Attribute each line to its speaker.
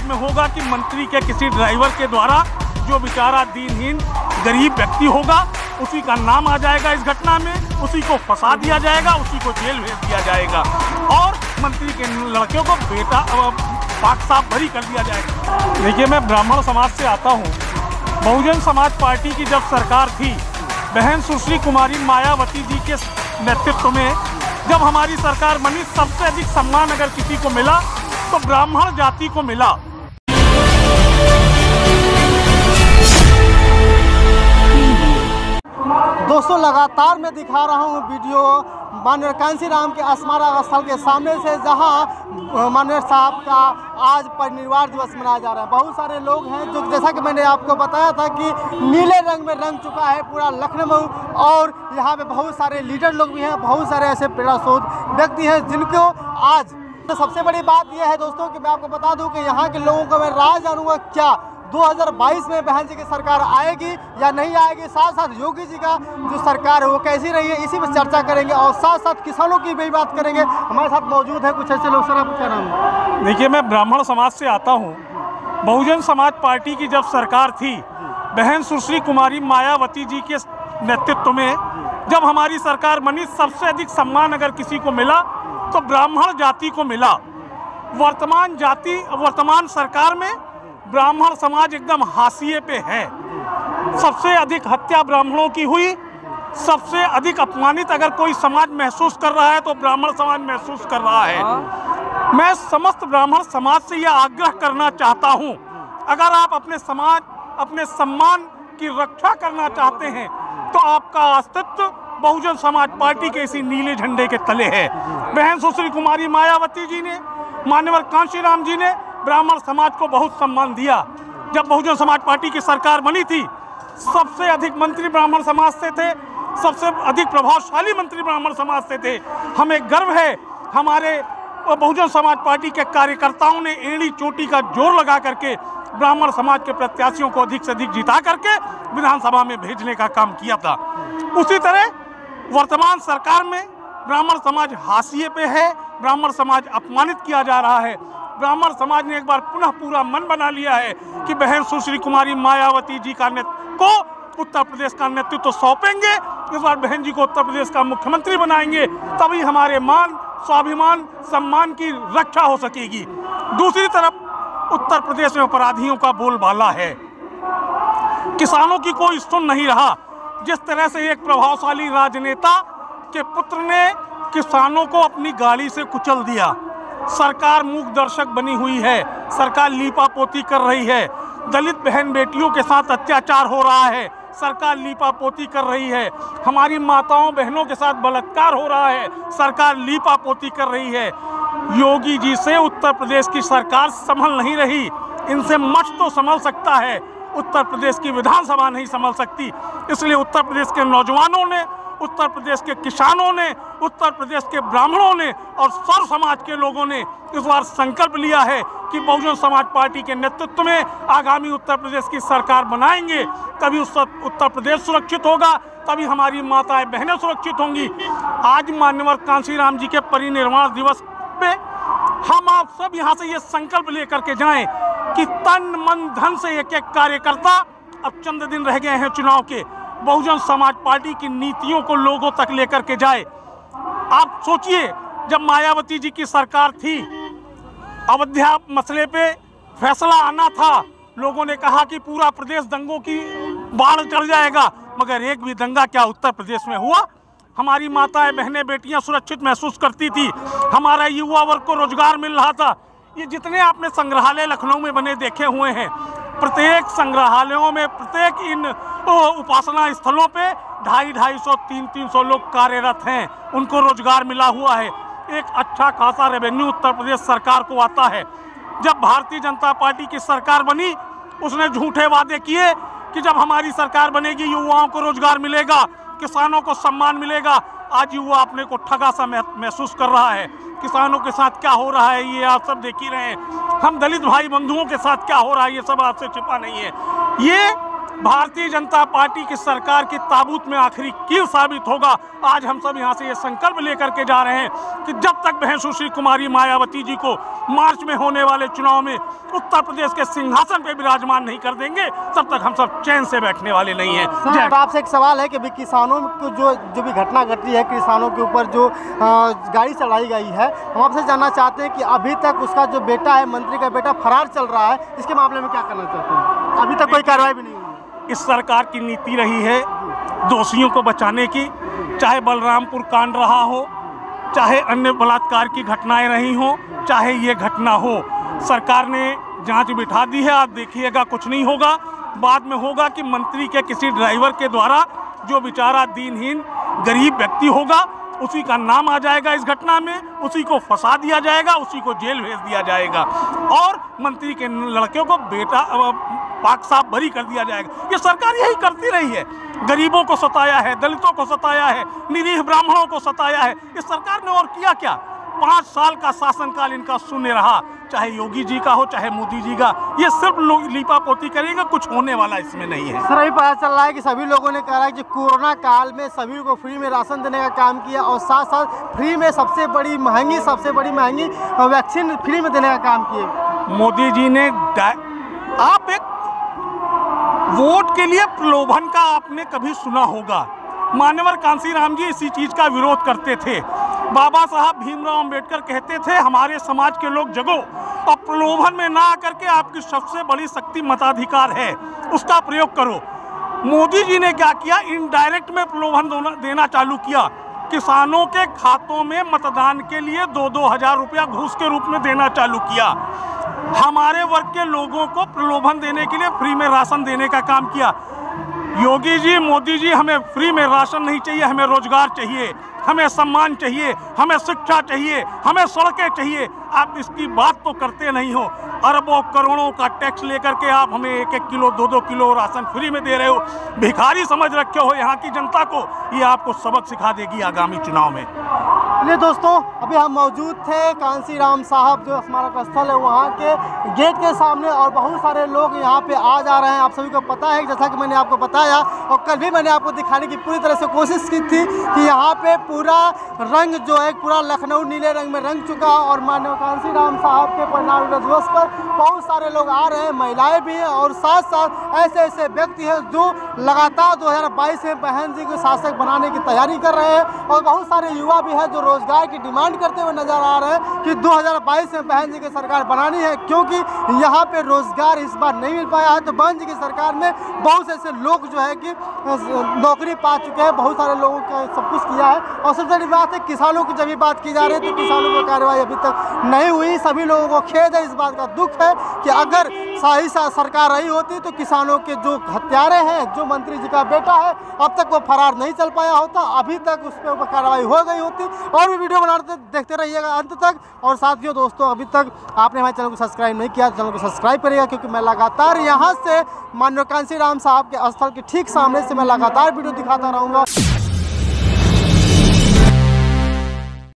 Speaker 1: में होगा कि मंत्री के किसी ड्राइवर के द्वारा जो बेचारा दीनहीन गरीब व्यक्ति होगा उसी का नाम आ जाएगा इस घटना में, उसी को फंसा दिया जाएगा, उसी को जेल भेज दिया जाएगा और मंत्री के लड़के को बेटा पाक साफ भरी कर दिया जाएगा। देखिए, मैं ब्राह्मण समाज से आता हूँ। बहुजन समाज पार्टी की जब सरकार थी, बहन सुश्री कुमारी मायावती जी के नेतृत्व में जब हमारी सरकार बनी, सबसे अधिक सम्मान अगर किसी को मिला तो ब्राह्मण जाति को मिला।
Speaker 2: दोस्तों, लगातार मैं दिखा रहा हूँ वीडियो माननीय कांशीराम के स्मारक स्थल के सामने से, जहाँ माननीय साहब का आज परिनिर्वाण दिवस मनाया जा रहा है। बहुत सारे लोग हैं जो, जैसा कि मैंने आपको बताया था कि नीले रंग में रंग चुका है पूरा लखनऊ, और यहाँ पे बहुत सारे लीडर लोग भी हैं, बहुत सारे ऐसे प्रेरणास्रोत व्यक्ति हैं जिनको आज तो सबसे बड़ी बात यह है दोस्तों कि मैं आपको बता दूं कि यहाँ के लोगों को मैं राय जानूंगा क्या 2022 में बहन जी की सरकार आएगी या नहीं आएगी, साथ साथ योगी जी का जो सरकार है वो कैसी रही है, इसी पर चर्चा करेंगे और साथ साथ किसानों की भी बात करेंगे। हमारे साथ मौजूद है कुछ ऐसे लोग। सर, आपका नाम है?
Speaker 1: देखिए, मैं ब्राह्मण समाज से आता हूँ। बहुजन समाज पार्टी की जब सरकार थी, बहन सुश्री कुमारी मायावती जी के नेतृत्व में जब हमारी सरकार बनी, सबसे अधिक सम्मान अगर किसी को मिला तो ब्राह्मण जाति को मिला। वर्तमान सरकार में ब्राह्मण समाज एकदम हाशिए पे है। सबसे अधिक हत्या ब्राह्मणों की हुई, सबसे अधिक अपमानित अगर कोई समाज महसूस कर रहा है तो ब्राह्मण समाज महसूस कर रहा है। मैं समस्त ब्राह्मण समाज से यह आग्रह करना चाहता हूं, अगर आप अपने समाज, अपने सम्मान की रक्षा करना चाहते हैं तो आपका अस्तित्व बहुजन समाज पार्टी के इसी नीले झंडे के तले है। बहन सुश्री कुमारी मायावती जी ने, मान्यवर कांशीराम जी ने ब्राह्मण समाज को बहुत सम्मान दिया। जब बहुजन समाज पार्टी की सरकार बनी थी, सबसे अधिक मंत्री ब्राह्मण समाज से थे, सबसे अधिक प्रभावशाली मंत्री ब्राह्मण समाज से थे। हमें गर्व है, हमारे बहुजन समाज पार्टी के कार्यकर्ताओं ने एड़ी चोटी का जोर लगा करके ब्राह्मण समाज के प्रत्याशियों को अधिक से अधिक जिता करके विधानसभा में भेजने का काम किया था। उसी तरह वर्तमान सरकार में ब्राह्मण समाज हाशिए पे है, ब्राह्मण समाज अपमानित किया जा रहा है। ब्राह्मण समाज ने एक बार पुनः पूरा मन बना लिया है कि बहन सुश्री कुमारी मायावती जी का को उत्तर प्रदेश का नेतृत्व सौंपेंगे। इस बार बहन जी को उत्तर प्रदेश का मुख्यमंत्री बनाएंगे, तभी हमारे मान, स्वाभिमान, सम्मान की रक्षा हो सकेगी। दूसरी तरफ उत्तर प्रदेश में अपराधियों का बोलबाला है, किसानों की कोई सुन नहीं रहा। जिस तरह से एक प्रभावशाली राजनेता के पुत्र ने किसानों को अपनी गाड़ी से कुचल दिया, सरकार मूक दर्शक बनी हुई है, सरकार लीपापोती कर रही है, दलित बहन बेटियों के साथ अत्याचार हो रहा है, सरकार लीपापोती कर रही है, हमारी माताओं बहनों के साथ बलात्कार हो रहा है, सरकार लीपापोती कर रही है। योगी जी से उत्तर प्रदेश की सरकार संभल नहीं रही। इनसे मठ तो संभल सकता है, उत्तर प्रदेश की विधानसभा नहीं संभल सकती। इसलिए उत्तर प्रदेश के नौजवानों ने, उत्तर प्रदेश के किसानों ने, उत्तर प्रदेश के ब्राह्मणों ने और सर्व समाज के लोगों ने इस बार संकल्प लिया है कि बहुजन समाज पार्टी के नेतृत्व में आगामी उत्तर प्रदेश की सरकार बनाएंगे। तभी उत्तर प्रदेश सुरक्षित होगा, तभी हमारी माताएं बहनें सुरक्षित होंगी। आज मान्यवर कांशीराम जी के परिनिर्वाण दिवस पे हम आप सब यहाँ से ये संकल्प लेकर के जाएं कि तन मन धन से एक एक कार्यकर्ता, अब चंद दिन रह गए हैं चुनाव के, बहुजन समाज पार्टी की नीतियों को लोगों तक लेकर के जाए। आप सोचिए, जब मायावती जी की सरकार थी, अयोध्या मसले पे फैसला आना था, लोगों ने कहा कि पूरा प्रदेश दंगों की बाढ़ चढ़ जाएगा, मगर एक भी दंगा क्या उत्तर प्रदेश में हुआ? हमारी माताएं बहनें बेटियां सुरक्षित महसूस करती थी, हमारा युवा वर्ग को रोजगार मिल रहा था। ये जितने आपने संग्रहालय लखनऊ में बने देखे हुए हैं, प्रत्येक संग्रहालयों में, प्रत्येक इन उपासना स्थलों पे 250-250, 300 लोग कार्यरत हैं, उनको रोजगार मिला हुआ है। एक अच्छा खासा रेवेन्यू उत्तर प्रदेश सरकार को आता है। जब भारतीय जनता पार्टी की सरकार बनी, उसने झूठे वादे किए कि जब हमारी सरकार बनेगी युवाओं को रोजगार मिलेगा, किसानों को सम्मान मिलेगा। आज युवा अपने को ठगा सा महसूस कर रहा है। किसानों के साथ क्या हो रहा है ये आप सब देख ही रहे हैं। हम दलित भाई बंधुओं के साथ क्या हो रहा है ये सब आपसे छिपा नहीं है। ये भारतीय जनता पार्टी की सरकार की ताबूत में आखिरी कील साबित होगा। आज हम सब यहाँ से ये संकल्प लेकर के जा रहे हैं कि जब तक बहन सुश्री कुमारी मायावती जी को मार्च में होने वाले चुनाव में उत्तर प्रदेश के सिंहासन पे विराजमान नहीं कर देंगे, तब तक हम सब चैन से बैठने वाले नहीं हैं।
Speaker 2: सर, आपसे एक सवाल है कि भी किसानों को जो भी घटना घटी है, किसानों के ऊपर जो गाड़ी चढ़ाई गई है, हम आपसे जानना चाहते हैं कि अभी तक उसका जो बेटा है, मंत्री का बेटा फरार चल रहा है, इसके मामले में क्या करना चाहते हैं? अभी तक कोई कार्रवाई भी नहीं हुई।
Speaker 1: इस सरकार की नीति रही है दोषियों को बचाने की, चाहे बलरामपुर कांड रहा हो, चाहे अन्य बलात्कार की घटनाएं रही हो, चाहे ये घटना हो। सरकार ने जांच बिठा दी है। आप देखिएगा कुछ नहीं होगा। बाद में होगा कि मंत्री के किसी ड्राइवर के द्वारा जो बेचारा दीनहीन गरीब व्यक्ति होगा, उसी का नाम आ जाएगा इस घटना में, उसी को फंसा दिया जाएगा, उसी को जेल भेज दिया जाएगा और मंत्री के लड़के को बेटा पाक साफ बरी कर दिया जाएगा। ये सरकार यही करती रही है। गरीबों को सताया है, दलितों को सताया है, निरीह ब्राह्मणों को सताया है। इस सरकार ने और किया क्या? 5 साल का शासनकाल इनका शून्य रहा, चाहे योगी जी का हो चाहे मोदी जी का। ये सिर्फ लोग लीपापोती करेंगे, कुछ होने वाला इसमें नहीं है।
Speaker 2: सर, अभी पता चल रहा है कि सभी लोगों ने कहा है कि कोरोना काल में सभी को फ्री में राशन देने का काम किया और साथ साथ फ्री में सबसे बड़ी महंगी वैक्सीन फ्री में देने का काम किए।
Speaker 1: मोदी जी ने आप एक वोट के लिए प्रलोभन का आपने कभी सुना होगा? मान्यवर कांसीराम जी इसी चीज का विरोध करते थे। बाबा साहब भीमराव अंबेडकर कहते थे हमारे समाज के लोग जगो और प्रलोभन में ना आकर के आपकी सबसे बड़ी शक्ति मताधिकार है, उसका प्रयोग करो। मोदी जी ने क्या किया? इनडायरेक्ट में प्रलोभन देना चालू किया। किसानों के खातों में मतदान के लिए 2-2 हज़ार रुपया घूस के रूप में देना चालू किया। हमारे वर्ग के लोगों को प्रलोभन देने के लिए फ्री में राशन देने का काम किया। योगी जी, मोदी जी, हमें फ्री में राशन नहीं चाहिए, हमें रोजगार चाहिए, हमें सम्मान चाहिए, हमें शिक्षा चाहिए, हमें सड़कें चाहिए। आप इसकी बात तो करते नहीं हो। अरबों करोड़ों का टैक्स लेकर के आप हमें 1-1 किलो 2-2 किलो राशन फ्री में दे रहे हो। भिखारी समझ रखे हो यहाँ की जनता को। ये आपको सबक सिखा देगी आगामी चुनाव में।
Speaker 2: चलिए दोस्तों, अभी हम मौजूद थे कांसीराम साहब जो स्मारक स्थल है वहाँ के गेट के सामने और बहुत सारे लोग यहाँ पे आ जा रहे हैं। आप सभी को पता है, जैसा कि मैंने आपको बताया और कल भी मैंने आपको दिखाने की पूरी तरह से कोशिश की थी कि यहाँ पे पूरा रंग जो है पूरा लखनऊ नीले रंग में रंग चुका और माननीय कांसीराम साहब के परिनिर्वाण दिवस पर बहुत सारे लोग आ रहे हैं, महिलाएं भी हैं और साथ साथ ऐसे ऐसे व्यक्ति हैं जो लगातार 2022 में बहन जी को शासक बनाने की तैयारी कर रहे हैं और बहुत सारे युवा भी हैं जो रोजगार की डिमांड करते हुए नजर आ रहे हैं कि 2022 में बहन जी की सरकार बनानी है, क्योंकि यहाँ पे रोजगार इस बार नहीं मिल पाया है। तो बहन जी की सरकार में बहुत से ऐसे लोग जो है कि नौकरी पा चुके हैं, बहुत सारे लोगों का सब कुछ किया है। और सबसे बड़ी बात है, किसानों की जब भी बात की जा रही है तो किसानों की कार्रवाई अभी तक नहीं हुई। सभी लोगों को खेद है, इस बात का दुख है कि अगर सही सरकार रही होती तो किसानों के जो हत्यारे हैं, जो मंत्री जी का बेटा है, अब तक वो फरार नहीं चल पाया होता, अभी तक उस पर कार्रवाई हो गई होती। और भी वीडियो बनाते देखते रहिएगा अंत तक। और साथियों, दोस्तों, अभी तक आपने हमारे चैनल को सब्सक्राइब नहीं किया तो चैनल को सब्सक्राइब करिएगा, क्योंकि मैं लगातार यहाँ से माननीय कांसीराम साहब के स्थल के ठीक सामने से मैं लगातार वीडियो दिखाता रहूँगा।